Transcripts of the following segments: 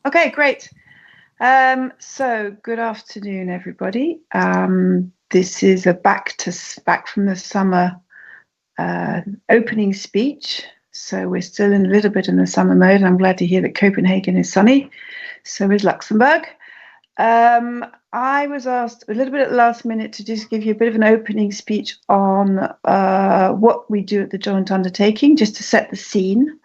Okay, great. So good afternoon, everybody. This is a back from the summer opening speech. So we're still in a little bit in the summer mode. I'm glad to hear that Copenhagen is sunny. So is Luxembourg. I was asked a little bit at the last minute to just give you a bit of an opening speech on what we do at the joint undertaking, just to set the scene.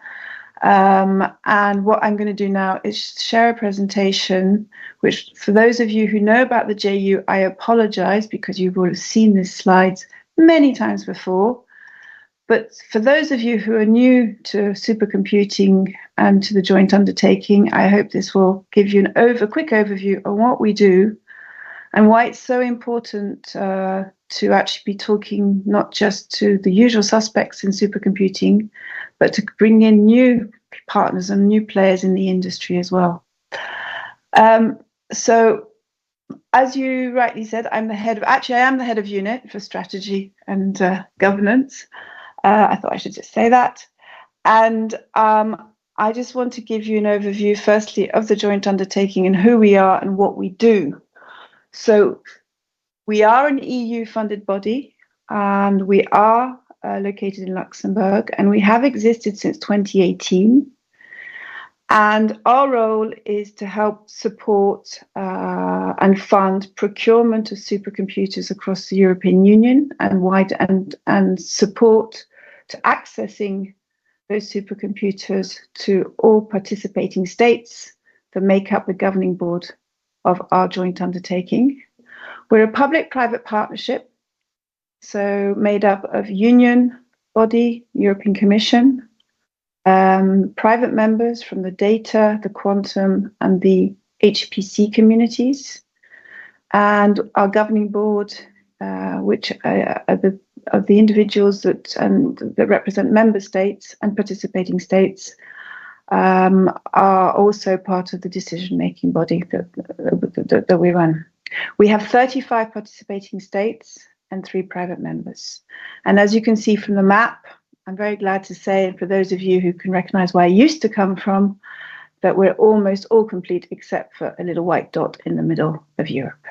And what I'm going to do now is share a presentation, which for those of you who know about the JU, I apologize because you will have seen these slides many times before. But for those of you who are new to supercomputing and to the joint undertaking, I hope this will give you an quick overview of what we do and why it's so important to actually be talking not just to the usual suspects in supercomputing, but to bring in new partners and new players in the industry as well. So, as you rightly said, I am the head of unit for strategy and governance. I thought I should just say that. And I just want to give you an overview, firstly, of the joint undertaking and who we are and what we do. So we are an EU-funded body, and we are located in Luxembourg, and we have existed since 2018. And our role is to help support and fund procurement of supercomputers across the European Union and support to accessing those supercomputers to all participating states that make up the governing board of our joint undertaking. We're a public-private partnership, so made up of union body, European Commission, private members from the data, the quantum, and the HPC communities, and our governing board, which are the individuals that represent member states and participating states, are also part of the decision-making body that we run. We have 35 participating states and 3 private members. And as you can see from the map, I'm very glad to say, and for those of you who can recognize where I used to come from, that we're almost all complete except for a little white dot in the middle of Europe.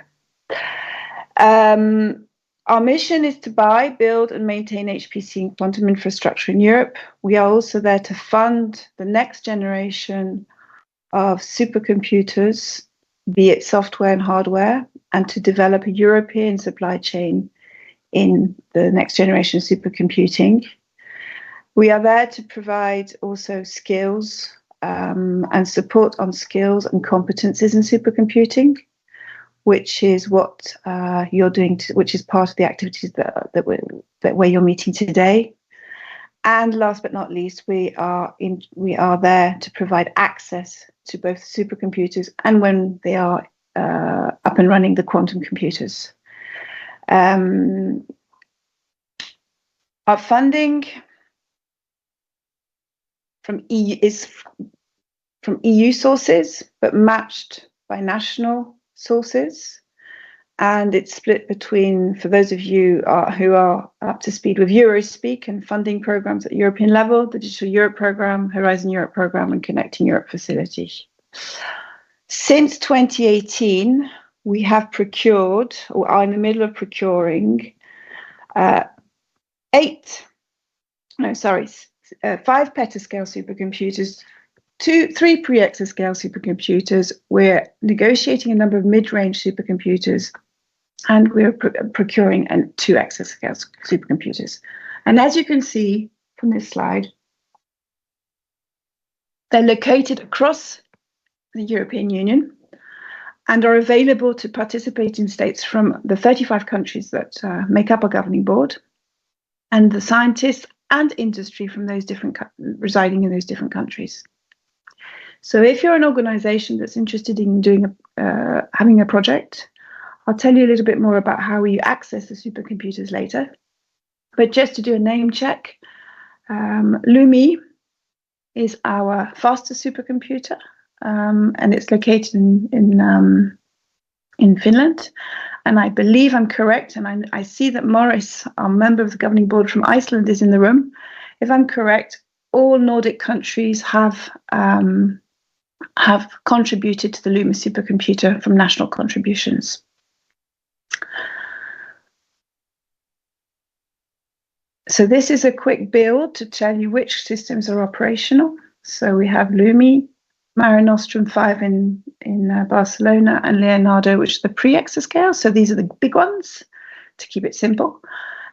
Our mission is to buy, build, and maintain HPC and quantum infrastructure in Europe. We are also there to fund the next generation of supercomputers, be it software and hardware, and to develop a European supply chain in the next generation of supercomputing. We are there to provide also skills and support on skills and competences in supercomputing, which is what you're doing, which is part of the activities where you're meeting today. And last but not least, we are there to provide access to both supercomputers and, when they are up and running, the quantum computers. Our funding is from EU sources, but matched by national sources. And it's split between, for those of you who are up to speed with EuroSpeak and funding programs at European level, the Digital Europe Programme, Horizon Europe Programme, and Connecting Europe Facility. Since 2018, we have procured, or are in the middle of procuring, 5 petascale supercomputers, 3 pre-exascale supercomputers. We're negotiating a number of mid-range supercomputers, and we're procuring 2 exascale supercomputers. And as you can see from this slide, they're located across the European Union and are available to participating states from the 35 countries that make up our governing board, and the scientists and industry from those different residing in those different countries. So if you're an organization that's interested in doing having a project, I'll tell you a little bit more about how you access the supercomputers later. But just to do a name check, Lumi is our fastest supercomputer, and it's located in Finland. And I believe I'm correct, and I see that Morris, our member of the governing board from Iceland, is in the room. If I'm correct, all Nordic countries have have contributed to the Lumi supercomputer from national contributions. So this is a quick build to tell you which systems are operational. So we have Lumi, Mare Nostrum 5 in Barcelona, and Leonardo, which are the pre-exascale. So these are the big ones, to keep it simple.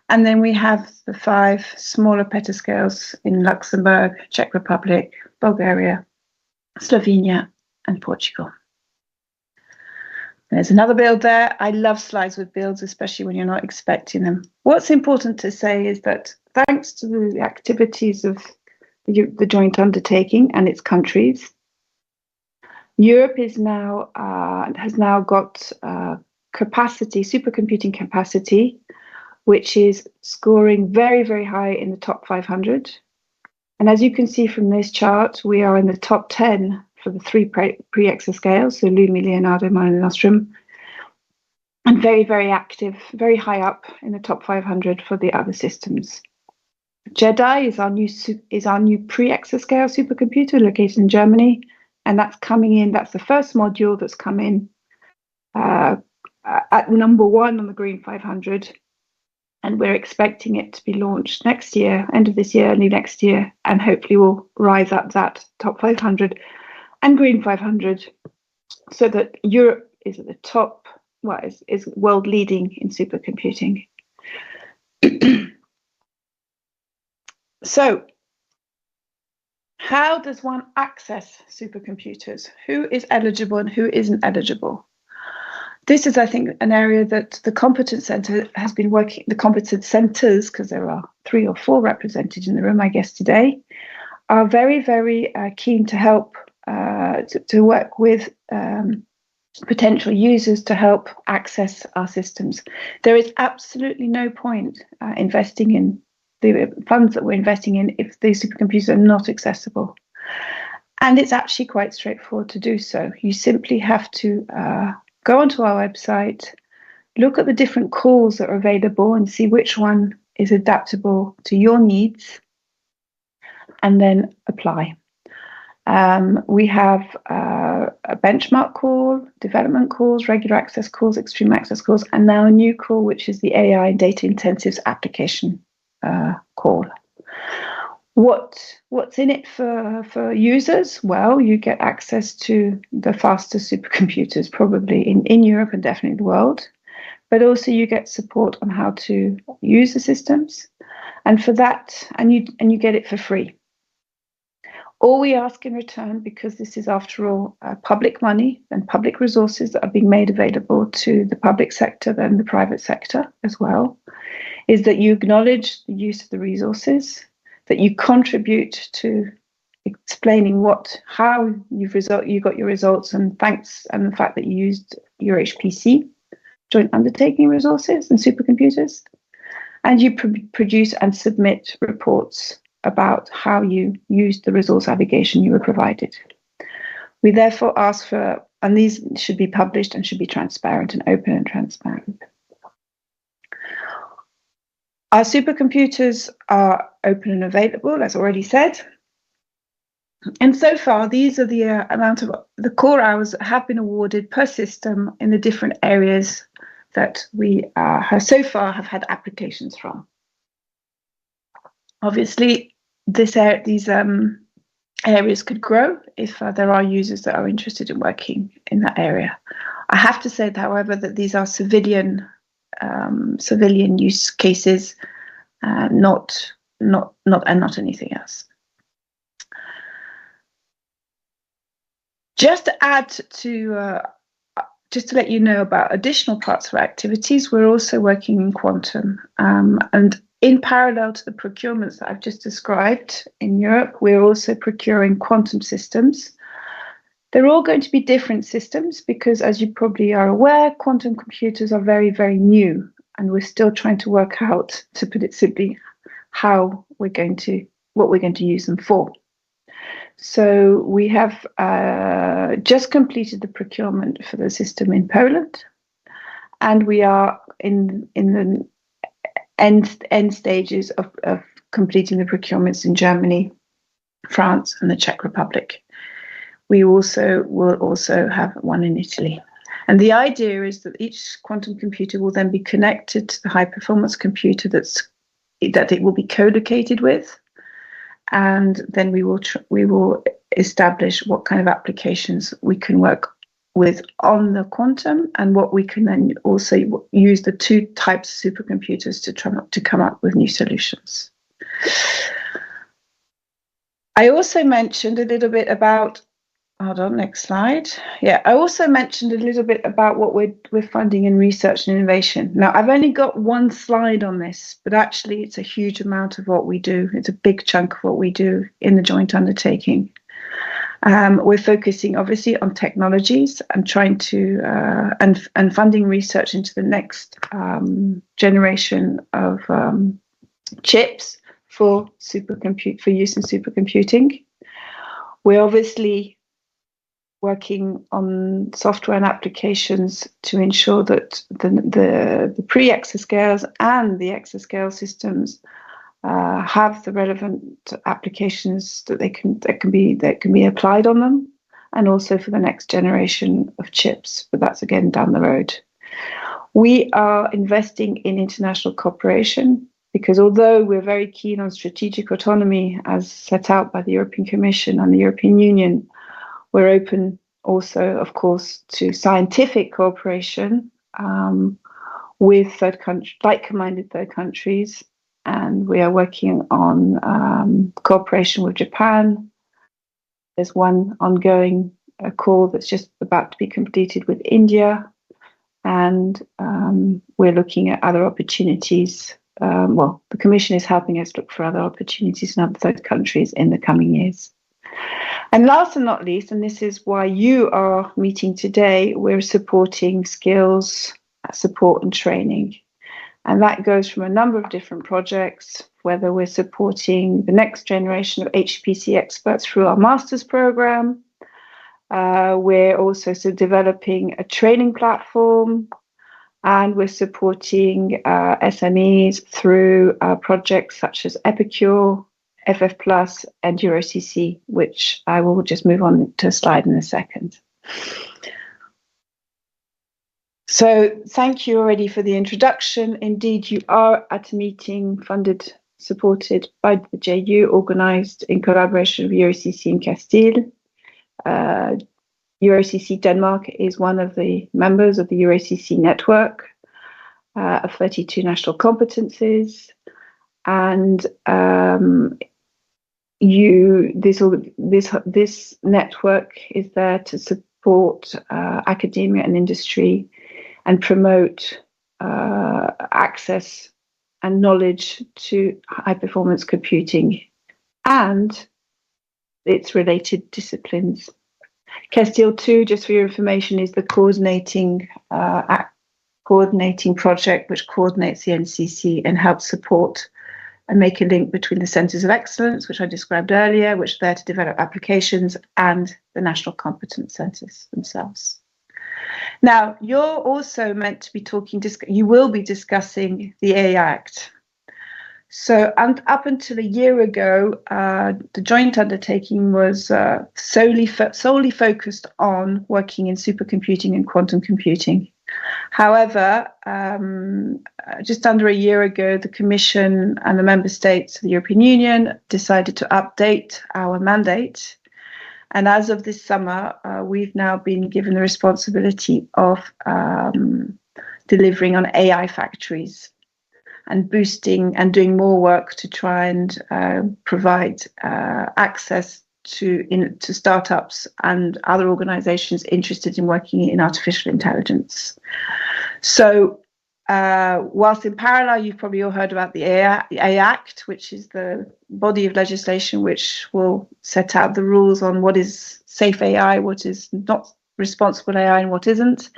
And then we have the 5 smaller petascales in Luxembourg, Czech Republic, Bulgaria, Slovenia, and Portugal. There's another build there. I love slides with builds, especially when you're not expecting them. What's important to say is that thanks to the activities of the joint undertaking and its countries, Europe is now has now got capacity, supercomputing capacity, which is scoring very, very high in the top 500. And as you can see from this chart, we are in the top 10 for the 3 pre-exascales, so Lumi, Leonardo, Mare Nostrum, and very, very active, very high up in the top 500 for the other systems. JEDI is our new pre-exascale supercomputer located in Germany, and that's coming in. That's the first module that's come in at number 1 on the Green 500. And we're expecting it to be launched next year, end of this year, early next year, and hopefully will rise up that top 500 and Green 500, so that Europe is at the top, well, is world leading in supercomputing. So, how does one access supercomputers? Who is eligible and who isn't eligible? This is, I think, an area that the Competence Centre has been working, the Competence Centres, because there are 3 or 4 represented in the room, I guess, today, are very, very keen to help, to work with potential users to help access our systems. There is absolutely no point investing in the funds that we're investing in if these supercomputers are not accessible. And it's actually quite straightforward to do so. You simply have to go onto our website, look at the different calls that are available and see which one is adaptable to your needs, and then apply. We have a benchmark call, development calls, regular access calls, extreme access calls, and now a new call, which is the AI and data intensives application call. What's in it for users? Well, you get access to the fastest supercomputers probably in Europe and definitely the world, but also you get support on how to use the systems, and for that, and you get it for free. All we ask in return, because this is after all public money and public resources that are being made available to the public sector and the private sector as well, is that you acknowledge the use of the resources, that you contribute to explaining how you got your results, and thanks, and the fact that you used EuroHPC, joint undertaking resources and supercomputers, and you produce and submit reports about how you used the resource aggregation you were provided. We therefore ask for, and these should be published and should be transparent and open and transparent. Our supercomputers are open and available, as already said. And so far, these are the amount of the core hours that have been awarded per system in the different areas that we have so far have had applications from. Obviously, these areas could grow if there are users that are interested in working in that area. I have to say, however, that these are civilian use cases, not anything else. Just to add to, just to let you know about additional parts of our activities, we're also working in quantum, and in parallel to the procurements that I've just described in Europe, we're also procuring quantum systems. They're all going to be different systems because, as you probably are aware, quantum computers are very, very new, and we're still trying to work out, to put it simply, what we're going to use them for. So we have just completed the procurement for the system in Poland, and we are in the end stages of completing the procurements in Germany, France, and the Czech Republic. we will also have one in Italy. And the idea is that each quantum computer will then be connected to the high-performance computer that it will be co-located with, and then we will establish what kind of applications we can work with on the quantum, and what we can then also use the two types of supercomputers to come up with new solutions. I also mentioned a little bit about. Hold on, next slide. Yeah, I also mentioned a little bit about what we're funding in research and innovation. Now, I've only got one slide on this, but actually it's a huge amount of what we do. It's a big chunk of what we do in the joint undertaking. We're focusing obviously on technologies and trying to and funding research into the next generation of chips for use in supercomputing. We're obviously working on software and applications to ensure that the pre-exascales and the exascale systems have the relevant applications that can be applied on them, and also for the next generation of chips. But that's again down the road. We are investing in international cooperation because although we're very keen on strategic autonomy as set out by the European Commission and the European Union, we're open also, of course, to scientific cooperation with like-minded third countries, and we are working on cooperation with Japan. There's one ongoing call that's just about to be completed with India, and we're looking at other opportunities. The Commission is helping us look for other opportunities in other third countries in the coming years. And last and not least, and this is why you are meeting today, we're supporting skills, support and training. And that goes from a number of different projects, whether we're supporting the next generation of HPC experts through our master's program. We're also developing a training platform, and we're supporting SMEs through projects such as Epicure, FF Plus and EuroCC, which I will just move on to a slide in a second. So thank you already for the introduction. Indeed, you are at a meeting funded, supported by the JU, organised in collaboration with EuroCC in Castile. EuroCC Denmark is one of the members of the EuroCC network of 32 national competences, and this network is there to support academia and industry and promote access and knowledge to high performance computing and its related disciplines. Castile 2, just for your information, is the coordinating project which coordinates the NCC and helps support and make a link between the centres of excellence, which I described earlier, which are there to develop applications, and the national competence centres themselves. Now, you're also meant to be you will be discussing the AI Act. So up until a year ago, the joint undertaking was solely focused on working in supercomputing and quantum computing. However, just under a year ago, the Commission and the Member States of the European Union decided to update our mandate. And as of this summer, we've now been given the responsibility of delivering on AI factories and boosting and doing more work to try and provide access to startups and other organizations interested in working in artificial intelligence. So whilst in parallel, you've probably all heard about the AI Act, which is the body of legislation which will set out the rules on what is safe AI, what is not responsible AI, and what isn't.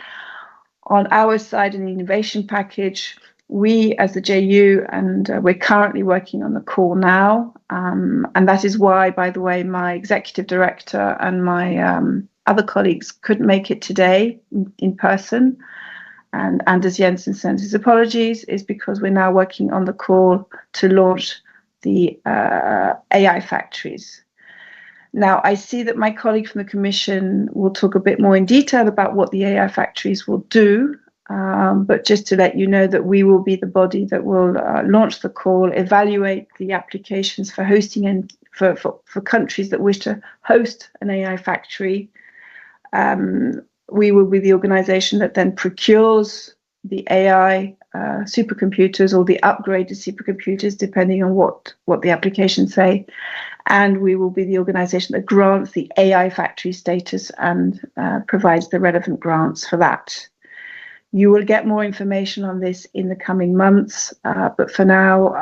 On our side, in the innovation package, we as the JU, and we're currently working on the call now, and that is why, by the way, my executive director and my other colleagues couldn't make it today in person, and Anders Jensen sends his apologies, is because we're now working on the call to launch the AI factories. Now, I see that my colleague from the Commission will talk a bit more in detail about what the AI factories will do. But just to let you know that we will be the body that will launch the call, evaluate the applications for hosting and for countries that wish to host an AI factory. We will be the organization that then procures the AI supercomputers or the upgraded supercomputers, depending on what the applications say. And we will be the organization that grants the AI factory status and provides the relevant grants for that. You will get more information on this in the coming months, but for now,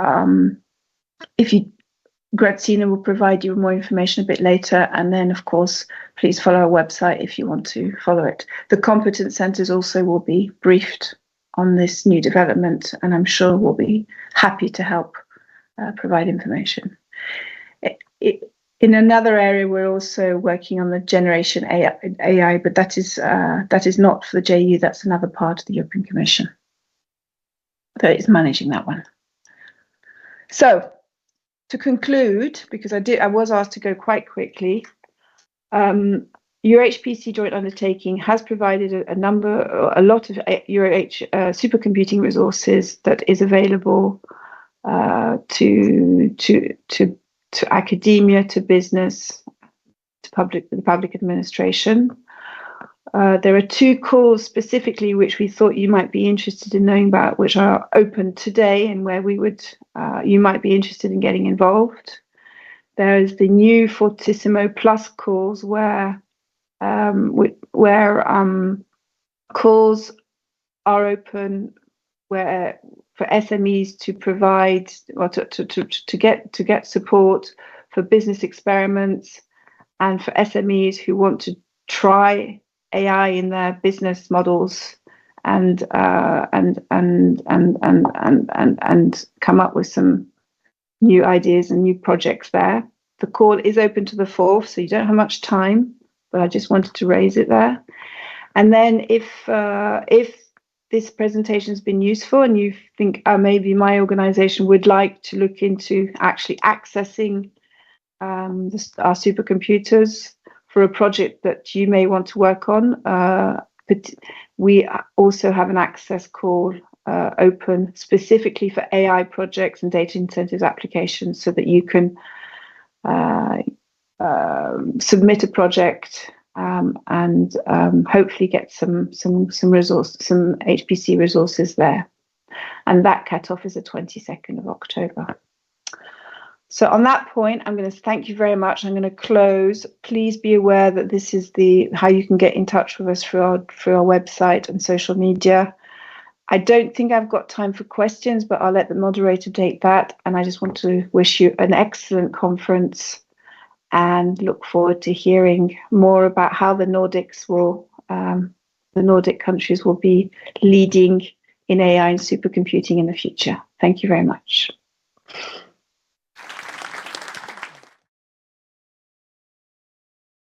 Grazina will provide you with more information a bit later, and then, of course, please follow our website if you want to follow it. The competence centres also will be briefed on this new development, and I'm sure we'll be happy to help provide information. In another area, we're also working on the generation AI, but that is not for the JU. That's another part of the European Commission that is managing that one. So, to conclude, because I was asked to go quite quickly, EuroHPC joint undertaking has provided a lot of supercomputing resources that is available to academia, to business, to the public administration. There are 2 calls specifically which we thought you might be interested in knowing about, which are open today and where you might be interested in getting involved. There is the new Fortissimo Plus calls where calls are open where for SMEs to provide or to get support for business experiments, and for SMEs who want to try AI in their business models and come up with some new ideas and new projects there. The call is open to the 4th, so you don't have much time, but I just wanted to raise it there. And then if this presentation has been useful and you think maybe my organization would like to look into actually accessing our supercomputers for a project that you may want to work on, but we also have an access call open specifically for AI projects and data incentives applications, so that you can submit a project and hopefully get some HPC resources there. And that cutoff is the 22nd of October. So on that point, I'm going to thank you very much. I'm going to close. Please be aware that this is how you can get in touch with us through our website and social media. I don't think I've got time for questions, but I'll let the moderator take that. And I just want to wish you an excellent conference and look forward to hearing more about how the Nordic countries will be leading in AI and supercomputing in the future. Thank you very much.